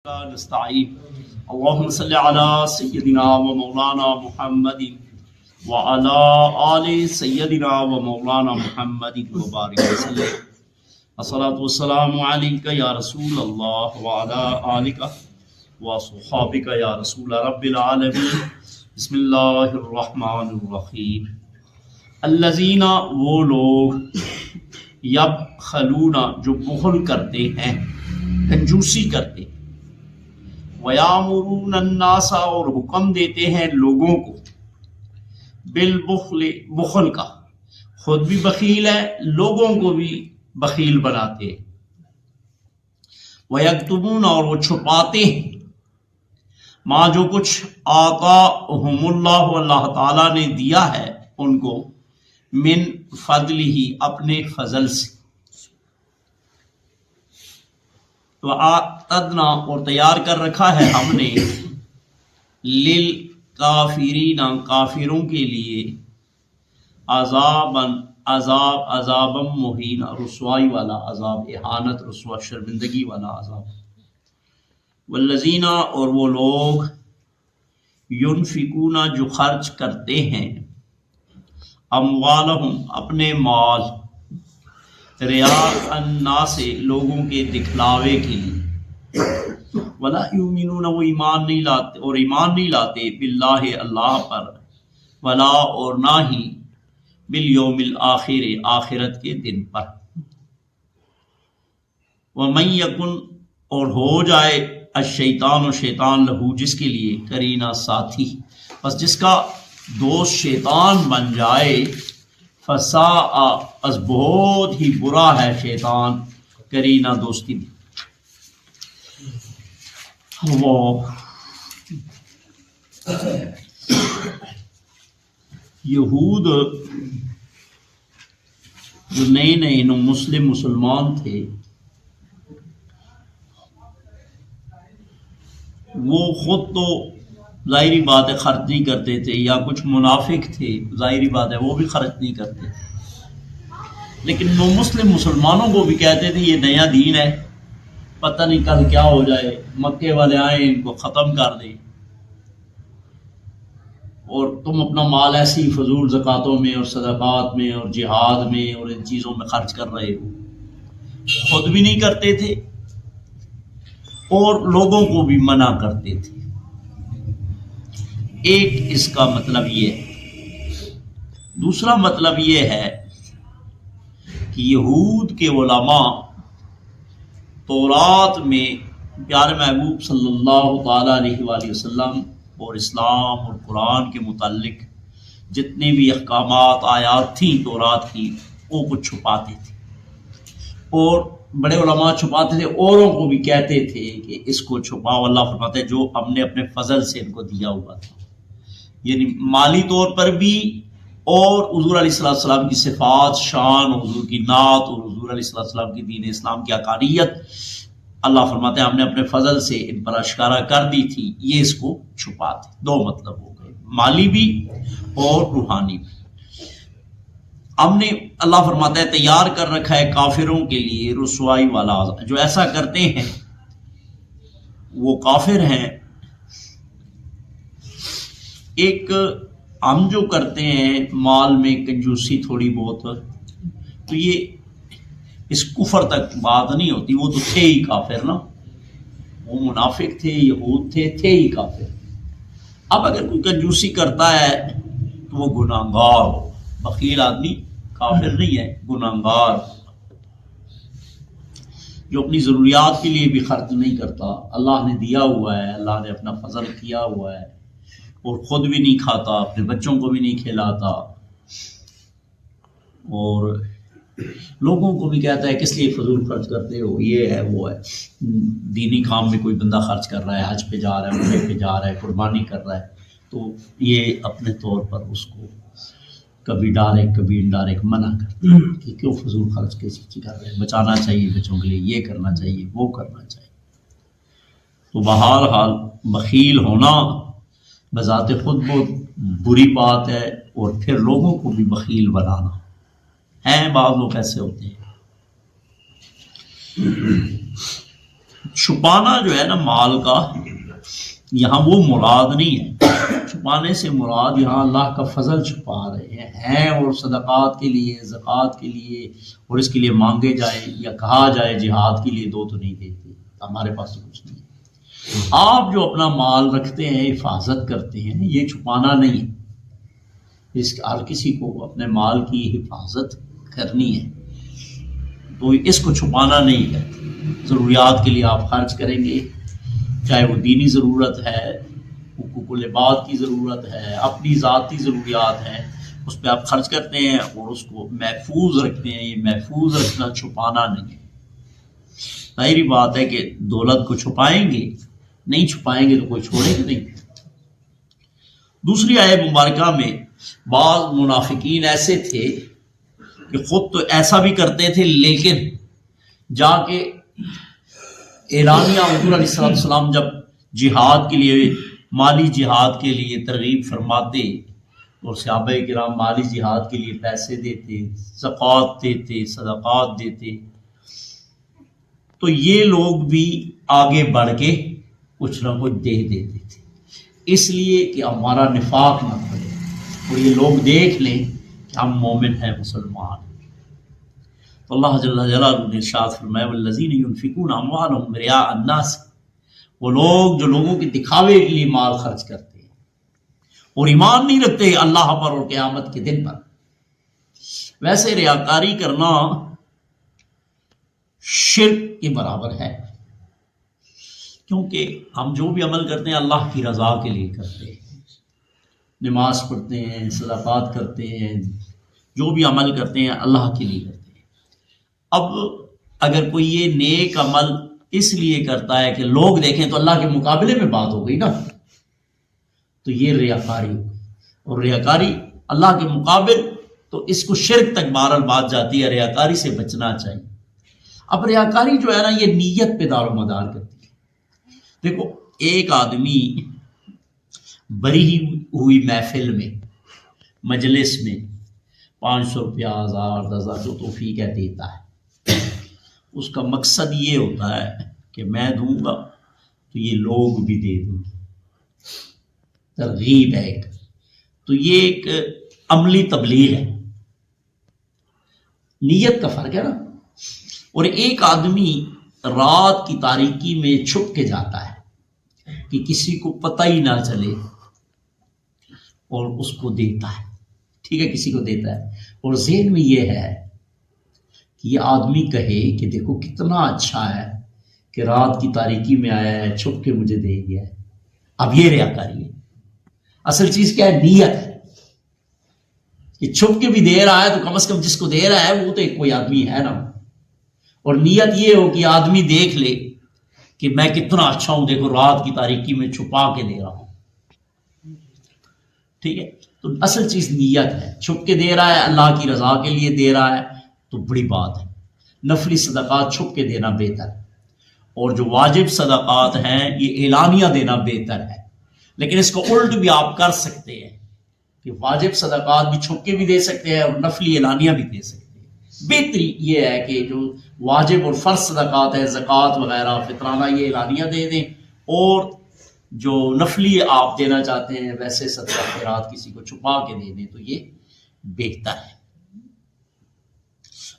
نستعين اللهم صل على سيدنا ومولانا محمد وعلى آل سيدنا ومولانا محمد وبارك وسلم. الصلاة والسلام عليك يا رسول الله وعلى آلك وصحابك يا رسول رب العالمين. بسم اللہ الرحمن الرحیم. الذین وہ لوگ یبخلون جو بخل کرتے ہیں، کنجوسی کرتے ہیں، وَيَأْمُرُونَ النَّاسَ اور حکم دیتے ہیں لوگوں کو، بالبخل بخل کا، خود بھی بخیل ہے لوگوں کو بھی بخیل بناتے ہیں، وَيَكْتُمُونَ اور وہ چھپاتے ہیں، ماں جو کچھ آتاہم اللہ اللہ تعالیٰ نے دیا ہے ان کو، من فضلہ اپنے فضل سے، وَأَعْتَدْنَا اور تیار کر رکھا ہے ہم نے، لِلْكَافِرِينَ کافروں کے لیے، عذابًا مہینا رسوائی والا عذاب، اہانت رسوا شرمندگی والا عذاب. والذین اور وہ لوگ ينفقون جو خرچ کرتے ہیں، اموالہم اپنے مال، ریا الناس لوگوں کے دکھلاوے کے لیے، ولا یؤمنون وہ ایمان نہیں لاتے اور ایمان نہیں لاتے باللہ اللہ پر، ولا اور نہ ہی بالیوم الآخر آخرت کے دن پر. ومن یکن اور ہو جائے الشیطان و شیطان لہو جس کے لیے، قرینہ ساتھی، بس جس کا دوست شیطان بن جائے، فساء از بہت ہی برا ہے شیطان قرینہ دوستی میں. وہ یہود جو نئے نئے مسلمان تھے، وہ خود تو ظاہری بات ہے خرچ نہیں کرتے تھے، یا کچھ منافق تھے ظاہری بات ہے وہ بھی خرچ نہیں کرتے، لیکن وہ مسلمانوں کو بھی کہتے تھے یہ نیا دین ہے، پتہ نہیں کل کیا ہو جائے، مکے والے آئیں ان کو ختم کر دیں، اور تم اپنا مال ایسی فضول زکاتوں میں اور صدقات میں اور جہاد میں اور ان چیزوں میں خرچ کر رہے ہو. خود بھی نہیں کرتے تھے اور لوگوں کو بھی منع کرتے تھے. ایک اس کا مطلب یہ ہے. دوسرا مطلب یہ ہے کہ یہود کے علماء تورات میں پیارے محبوب صلی اللہ تعالیٰ علیہ وآلہ وسلم اور اسلام اور قرآن کے متعلق جتنے بھی احکامات آیات تھیں تورات کی، وہ کچھ چھپاتے تھے، اور بڑے علماء چھپاتے تھے، اوروں کو بھی کہتے تھے کہ اس کو چھپاؤ. اللہ فرماتے ہیں جو ہم نے اپنے فضل سے ان کو دیا ہوا تھا، یعنی مالی طور پر بھی، اور حضور علیہ السلام کی صفات، شان، حضور کی نعت اور حضور علیہ السلام کی دین اسلام کی حقانیت، اللہ فرماتے ہیں ہم نے اپنے فضل سے ان پر اشکارا کر دی تھی، یہ اس کو چھپاتے. دو مطلب ہو گئے، مالی بھی اور روحانی بھی. ہم نے اللہ فرماتا ہے تیار کر رکھا ہے کافروں کے لیے رسوائی والا عذاب. جو ایسا کرتے ہیں وہ کافر ہیں. ایک ہم جو کرتے ہیں مال میں کنجوسی تھوڑی بہت، تو یہ اس کفر تک بات نہیں ہوتی، وہ تو تھے ہی کافر نا، وہ منافق تھے، یہود تھے ہی کافر. اب اگر کوئی کنجوسی کرتا ہے تو وہ گناہگار ہو. بخیل آدمی کافر نہیں ہے، گناہگار جو اپنی ضروریات کے لیے بھی خرچ نہیں کرتا، اللہ نے دیا ہوا ہے، اللہ نے اپنا فضل کیا ہوا ہے، اور خود بھی نہیں کھاتا، اپنے بچوں کو بھی نہیں کھلاتا، اور لوگوں کو بھی کہتا ہے کس لیے فضول خرچ کرتے ہو، یہ ہے وہ ہے. دینی کام میں کوئی بندہ خرچ کر رہا ہے، حج پہ جا رہا ہے، عمرے پہ جا رہا ہے، قربانی کر رہا ہے، تو یہ اپنے طور پر اس کو کبھی ڈائریکٹ کبھی انڈائریکٹ منع کرتے ہیں کہ کیوں فضول خرچ کسی چیز کر رہے ہیں، بچانا چاہیے بچوں کے لیے، یہ کرنا چاہیے وہ کرنا چاہیے. تو بہرحال بخیل ہونا بذات خود بہت بری بات ہے، اور پھر لوگوں کو بھی بخیل بنانا ہے. بعض لوگ ایسے ہوتے ہیں. چھپانا جو ہے نا مال کا، یہاں وہ مراد نہیں ہے. چھپانے سے مراد یہاں اللہ کا فضل چھپا رہے ہیں، اور صدقات کے لیے، زکوٰۃ کے لیے، اور اس کے لیے مانگے جائے یا کہا جائے جہاد کے لیے دو تو نہیں دیتے، ہمارے پاس تو کچھ نہیں ہے. آپ جو اپنا مال رکھتے ہیں، حفاظت کرتے ہیں، یہ چھپانا نہیں ہے. ہر کسی کو اپنے مال کی حفاظت کرنی ہے، تو اس کو چھپانا نہیں ہے. ضروریات کے لیے آپ خرچ کریں گے، چاہے وہ دینی ضرورت ہے، حقوق العباد کی ضرورت ہے، اپنی ذاتی ضروریات ہیں، اس پہ آپ خرچ کرتے ہیں اور اس کو محفوظ رکھتے ہیں. یہ محفوظ رکھنا چھپانا نہیں ہے. ظاہری بات ہے کہ دولت کو چھپائیں گے، نہیں چھپائیں گے تو کوئی چھوڑے گا نہیں. دوسری آیت مبارکہ میں بعض منافقین ایسے تھے کہ خود تو ایسا بھی کرتے تھے، لیکن جا کے اعلانیہ حضور علیہ السلام جب جہاد کے لیے، مالی جہاد کے لیے ترغیب فرماتے اور صحابہ کرام مالی جہاد کے لیے پیسے دیتے، زکوٰۃ دیتے، صدقات دیتے، تو یہ لوگ بھی آگے بڑھ کے کچھ نہ کچھ دے دیتے تھے، اس لیے کہ ہمارا نفاق نہ پڑے اور یہ لوگ دیکھ لیں کہ ہم مومن ہیں، مسلمان. تو اللہ جل جلالہ نے ارشاد فرمایا والذین ينفقون اموالهم رئاء الناس، وہ لوگ جو لوگوں کے دکھاوے کے لیے مال خرچ کرتے ہیں اور ایمان نہیں رکھتے اللہ پر اور قیامت کے دن پر. ویسے ریاکاری کرنا شرک کے برابر ہے، کیونکہ ہم جو بھی عمل کرتے ہیں اللہ کی رضا کے لیے کرتے ہیں. نماز پڑھتے ہیں، صدقات کرتے ہیں، جو بھی عمل کرتے ہیں اللہ کے لیے کرتے ہیں. اب اگر کوئی یہ نیک عمل اس لیے کرتا ہے کہ لوگ دیکھیں تو اللہ کے مقابلے میں بات ہو گئی نا، تو یہ ریاکاری ہو گئی. اور ریاکاری اللہ کے مقابل، تو اس کو شرک تک بہرحال بات جاتی ہے. ریاکاری سے بچنا چاہیے. اب ریاکاری جو ہے نا یہ نیت پہ دار و مدار کرتی ہے. دیکھو ایک آدمی بری ہوئی محفل میں، مجلس میں 500 روپیہ، 1000، 10,000 جو توفیق ہے دیتا ہے. اس کا مقصد یہ ہوتا ہے کہ میں دوں گا تو یہ لوگ بھی دے دوں گے، ترغیب ہے ایک. تو یہ ایک عملی تبلیغ ہے، نیت کا فرق ہے نا. اور ایک آدمی رات کی تاریکی میں چھپ کے جاتا ہے کہ کسی کو پتہ ہی نہ چلے اور اس کو دیتا ہے. ٹھیک ہے، کسی کو دیتا ہے اور ذہن میں یہ ہے کہ یہ آدمی کہے کہ دیکھو کتنا اچھا ہے کہ رات کی تاریکی میں آیا ہے، چھپ کے مجھے دے گیا ہے. اب یہ ریاکاری ہے. اصل چیز کیا ہے؟ نیت ہے کہ چھپ کے بھی دے رہا ہے تو کم از کم جس کو دے رہا ہے وہ تو ایک کوئی آدمی ہے نا. اور نیت یہ ہو کہ آدمی دیکھ لے کہ میں کتنا اچھا ہوں، دیکھو رات کی تاریکی میں چھپا کے دے رہا ہوں. ٹھیک ہے، تو اصل چیز نیت ہے. چھپ کے دے رہا ہے، اللہ کی رضا کے لیے دے رہا ہے تو بڑی بات ہے. نفلی صدقات چھپ کے دینا بہتر ہے، اور جو واجب صدقات ہیں یہ اعلانیہ دینا بہتر ہے. لیکن اس کو الٹ بھی آپ کر سکتے ہیں کہ واجب صدقات بھی چھپ کے بھی دے سکتے ہیں اور نفلی اعلانیہ بھی دے سکتے ہیں. بہتری یہ ہے کہ جو واجب اور فرض صدقات ہیں، زکوٰۃ وغیرہ، فطرانہ، یہ اعلانیہ دے دیں، اور جو نفلی آپ دینا چاہتے ہیں ویسے صدقہ خیرات کسی کو چھپا کے دے دیں تو یہ بہتر ہے.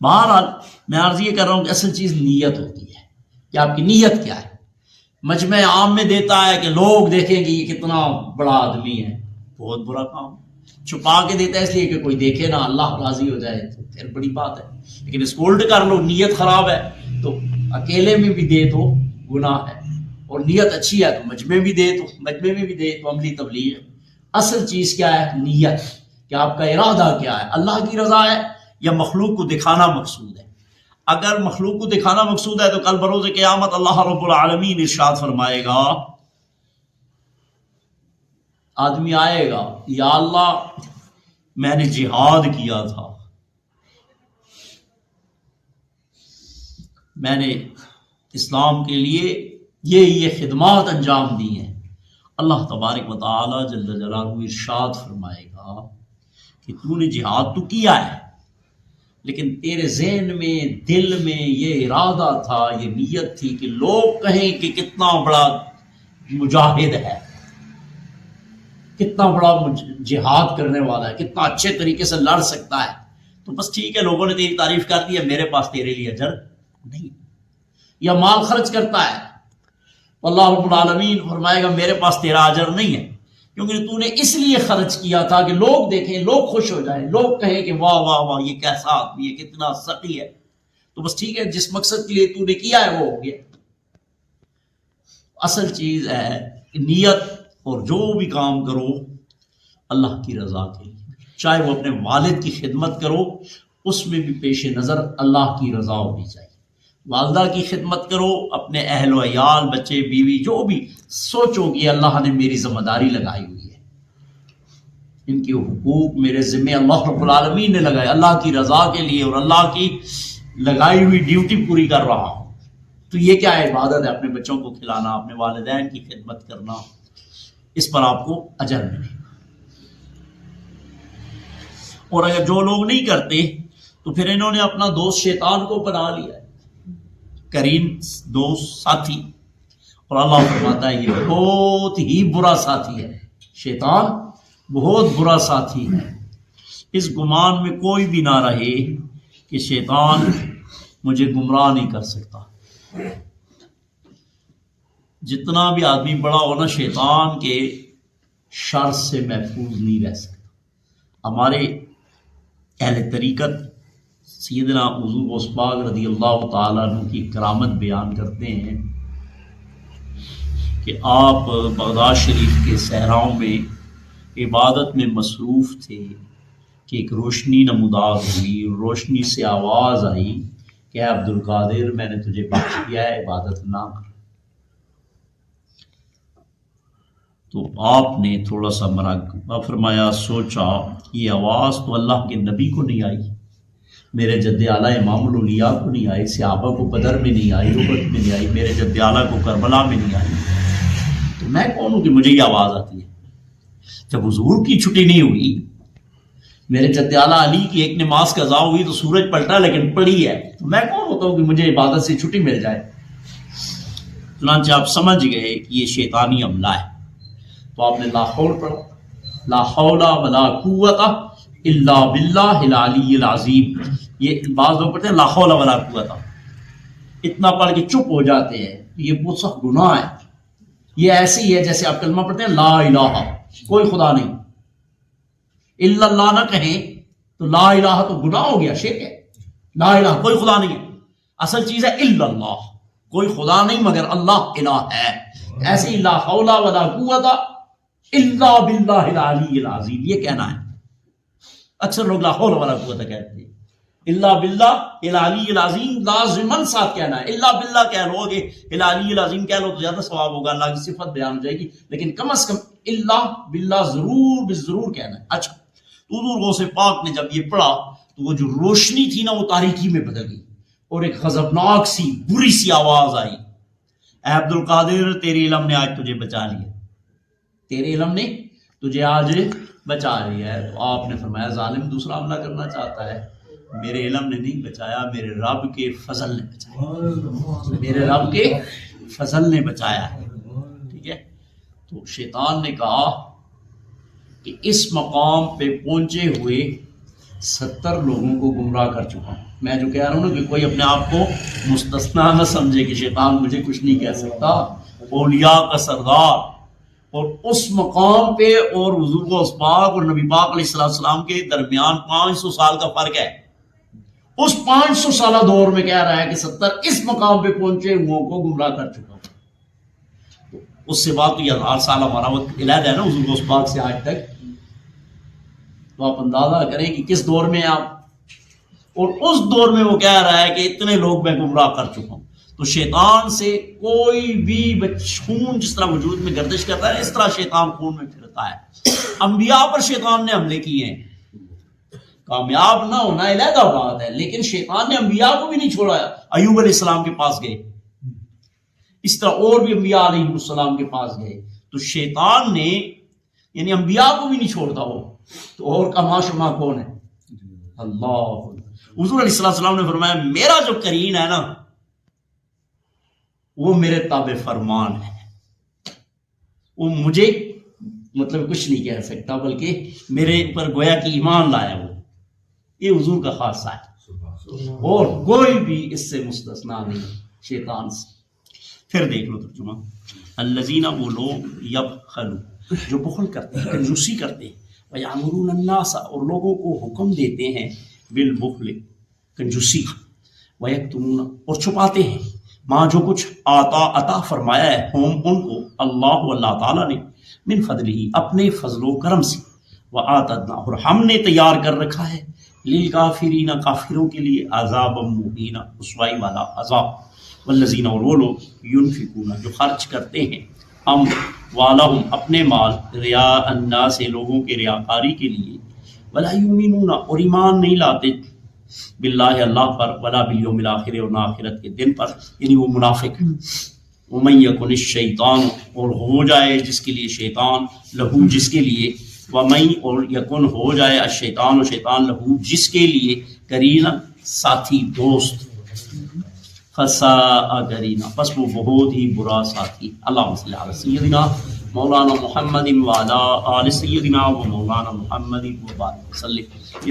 بہرحال میں عرض یہ کر رہا ہوں کہ اصل چیز نیت ہوتی ہے کہ آپ کی نیت کیا ہے. مجمع عام میں دیتا ہے کہ لوگ دیکھیں گے یہ کتنا بڑا آدمی ہے، بہت برا کام. چھپا کے دیتا ہے اس لیے کہ کوئی دیکھے نہ، اللہ راضی ہو جائے تو پھر بڑی بات ہے. لیکن اس کو الٹ کر لو، نیت خراب ہے تو اکیلے میں بھی دے تو گناہ ہے، اور نیت اچھی ہے تو مجمع بھی دے تو عملی تبلیغ. اصل چیز کیا ہے؟ نیت، کہ آپ کا ارادہ کیا ہے، اللہ کی رضا ہے یا مخلوق کو دکھانا مقصود ہے. اگر مخلوق کو دکھانا مقصود ہے تو کل بروز قیامت اللہ رب العالمین ارشاد فرمائے گا، آدمی آئے گا، یا اللہ میں نے جہاد کیا تھا، میں نے اسلام کے لیے یہ خدمات انجام دی ہیں. اللہ تبارک و تعالی جل جلالہ ارشاد فرمائے گا کہ تو نے جہاد تو کیا ہے لیکن تیرے ذہن میں دل میں یہ ارادہ تھا، یہ نیت تھی کہ لوگ کہیں کہ کتنا بڑا مجاہد ہے، کتنا بڑا جہاد کرنے والا ہے، کتنا اچھے طریقے سے لڑ سکتا ہے، تو بس ٹھیک ہے لوگوں نے تیری تعریف کر دی ہے، میرے پاس تیرے لیے اجر نہیں۔ یا مال خرچ کرتا ہے، اللہ رب العالمین فرمائے گا میرے پاس تیرا اجر نہیں ہے، کیونکہ تو نے اس لیے خرچ کیا تھا کہ لوگ دیکھیں، لوگ خوش ہو جائیں، لوگ کہیں کہ واہ واہ واہ یہ کیسا آدمی ہے، کتنا سخی ہے، تو بس ٹھیک ہے جس مقصد کے لیے تو نے کیا ہے وہ ہو گیا۔ اصل چیز ہے نیت، اور جو بھی کام کرو اللہ کی رضا کے لیے، چاہے وہ اپنے والد کی خدمت کرو اس میں بھی پیش نظر اللہ کی رضا ہونی چاہیے، والدہ کی خدمت کرو، اپنے اہل و عیال بچے بیوی جو بھی سوچو کہ اللہ نے میری ذمہ داری لگائی ہوئی ہے، ان کے حقوق میرے ذمہ اللہ رب العالمین نے لگائے، اللہ کی رضا کے لیے اور اللہ کی لگائی ہوئی ڈیوٹی پوری کر رہا ہوں، تو یہ کیا ہے؟ عبادت ہے، اپنے بچوں کو کھلانا، اپنے والدین کی خدمت کرنا، اس پر آپ کو اجر ملے گا۔ اور اگر جو لوگ نہیں کرتے تو پھر انہوں نے اپنا دوست شیطان کو بنا لیا ہے، کریم دوست ساتھی، اور اللہ فرماتا ہے یہ بہت ہی برا ساتھی ہے، شیطان بہت برا ساتھی ہے۔ اس گمان میں کوئی بھی نہ رہے کہ شیطان مجھے گمراہ نہیں کر سکتا۔ جتنا بھی آدمی بڑا ہو نا، شیطان کے شر سے محفوظ نہیں رہ سکتا۔ ہمارے اہل طریقت سیدنا حضور غوث پاک رضی اللہ تعالیٰ عنہ کی کرامت بیان کرتے ہیں کہ آپ بغداد شریف کے صحراؤں میں عبادت میں مصروف تھے کہ ایک روشنی نمودار ہوئی، روشنی سے آواز آئی کہ اے عبد القادر میں نے تجھے بخش دیا ہے، عبادت نہ کر۔ تو آپ نے تھوڑا سا مراقبہ فرمایا، سوچا یہ آواز تو اللہ کے نبی کو نہیں آئی، میرے جد اعلیٰ امام الاولیاء کو نہیں آئی، صحابہ کو بدر میں نہیں آئی، احد میں نہیں آئی، میرے جد اعلیٰ کو کربلا میں نہیں آئی، تو میں کون ہوں کہ مجھے یہ آواز آتی ہے؟ جب حضور کی چھٹی نہیں ہوئی، میرے جد اعلیٰ علی کی ایک نماز قضا ہوئی تو سورج پلٹا لیکن پڑی ہے، تو میں کون ہوتا ہوں کہ مجھے عبادت سے چھٹی مل جائے؟ چنانچہ آپ سمجھ گئے کہ یہ شیطانی عملہ ہے، تو آپ نے لا حول پڑھا، لا حول ولا قوت الا باللہ العلی العظیم۔ یہ بعض لوگ پڑھتے ہیں لا حول ولا قوت، اتنا پڑھ کے چپ ہو جاتے ہیں، یہ بہت سخت گناہ ہے۔ یہ ایسے ہی ہے جیسے آپ کلمہ پڑھتے ہیں لا الہ، کوئی خدا نہیں، الا اللہ نہ کہیں تو لا الہ تو گناہ ہو گیا، شرک ہے۔ لا الہ کوئی خدا نہیں ہے، اصل چیز ہے الا اللہ، کوئی خدا نہیں مگر اللہ الہ ہے۔ ایسے ہی لا حول ولا قوت الا باللہ العلی العظیم، یہ کہنا ہے۔ اکثر لوگ لا حول ولا قوت کہتے ہیں، الا باللہ العلی العظیم لازماً ساتھ کہنا ہے۔ الا باللہ کہہ لو گے، العلی العظیم کہہ لو تو زیادہ ثواب ہوگا، اللہ کی صفت بیان ہو جائے گی، لیکن کم از کم الا باللہ ضرور بالضرور کہنا ہے۔ اچھا، تو حضور غوث پاک نے جب یہ پڑھا تو وہ جو روشنی تھی نا وہ تاریکی میں بدل گئی، اور ایک غضبناک سی بری سی آواز آئی، اے عبد القادر تیرے علم نے آج تجھے بچا لیا، تیرے علم نے تجھے آج بچا لیا ہے۔ تو آپ نے فرمایا ظالم دوسرا حملہ کرنا چاہتا ہے، میرے علم نے نہیں بچایا، میرے رب کے فضل نے بچایا، میرے رب کے فضل نے بچایا ہے، ٹھیک ہے۔ تو شیطان نے کہا کہ اس مقام پہ پہنچے ہوئے 70 لوگوں کو گمراہ کر چکا ہوں۔ میں جو کہہ رہا ہوں نا کہ کوئی اپنے آپ کو مستثنا نہ سمجھے کہ شیطان مجھے کچھ نہیں کہہ سکتا، اولیاء کا سردار، اور اس مقام پہ اور حضور غوث پاک اور نبی پاک علیہ السلام کے درمیان 500 سال کا فرق ہے۔ اس 500 سالہ دور میں کہہ رہا ہے کہ 70 اس مقام پہ پہنچے ہوئے کو گمراہ کر چکا ہوں۔ اس سے بات تو 1000 سال ہمارا وقت علیحدہ ہے نا حضور غوث پاک سے آج تک، تو آپ اندازہ کریں کہ کس دور میں آپ، اور اس دور میں وہ کہہ رہا ہے کہ اتنے لوگ میں گمراہ کر چکا ہوں۔ تو شیطان سے کوئی بھی خون جس طرح وجود میں گردش کرتا ہے اس طرح شیطان خون میں پھرتا ہے۔ انبیاء پر شیطان نے حملے کیے ہیں، کامیاب نہ ہونا علیحدہ بات ہے، لیکن شیطان نے انبیاء کو بھی نہیں چھوڑا۔ ایوب علیہ السلام کے پاس گئے، اس طرح اور بھی انبیاء علیہ السلام کے پاس گئے، تو شیطان نے یعنی انبیاء کو بھی نہیں چھوڑتا وہ، تو اور کا ماشما کون ہے؟ اللہ۔ حضور علیہ السلام نے فرمایا میرا جو قرین ہے نا وہ میرے تابع فرمان ہے، وہ مجھے مطلب کچھ نہیں کہہ سکتا بلکہ میرے اوپر گویا کہ ایمان لایا وہ، یہ حضور کا خاصہ ہے اور کوئی بھی اس سے مستثنا نہیں شیطان سے۔ پھر دیکھ لو ترجمہ، الذین وہ لوگ یبخلوا جو بخل کرتے ہیں، کنجوسی کرتے ہیں، ویأمرون الناس اور لوگوں کو حکم دیتے ہیں بالبخل کنجوسی کا، ویکتمون اور چھپاتے ہیں ماں جو کچھ عطا فرمایا ہے ہم ان کو اللہ تعالیٰ نے من فضلہ اپنے فضل و کرم سے، وآتدنا اور ہم نے تیار کر رکھا ہے للکافرین کافروں کے لیے عذاب مہین رسوائی والا عذاب، والذین اور وہ لوگ ینفقون جو خرچ کرتے ہیں اموالہم اپنے مال ریا الناس لوگوں کے ریاکاری کے لیے، ولا یؤمنون اور ایمان نہیں لاتے باللہ اللہ پر، ولا بالیوم الاخر اور آخرت کے دن پر، یعنی وہ منافق۔ ومن یکن الشیطان اور ہو جائے جس کے لیے شیطان، لہو جس کے لیے، ومن اور یکن ہو جائے الشیطان و شیطان، لہو جس کے لیے، قرینا ساتھی دوست، فساء قرینا پس وہ بہت ہی برا ساتھی۔ اللہم صلی علی سیدنا مولانا محمد وعلی آل سیدنا و مولانا محمد وبارک وسلم۔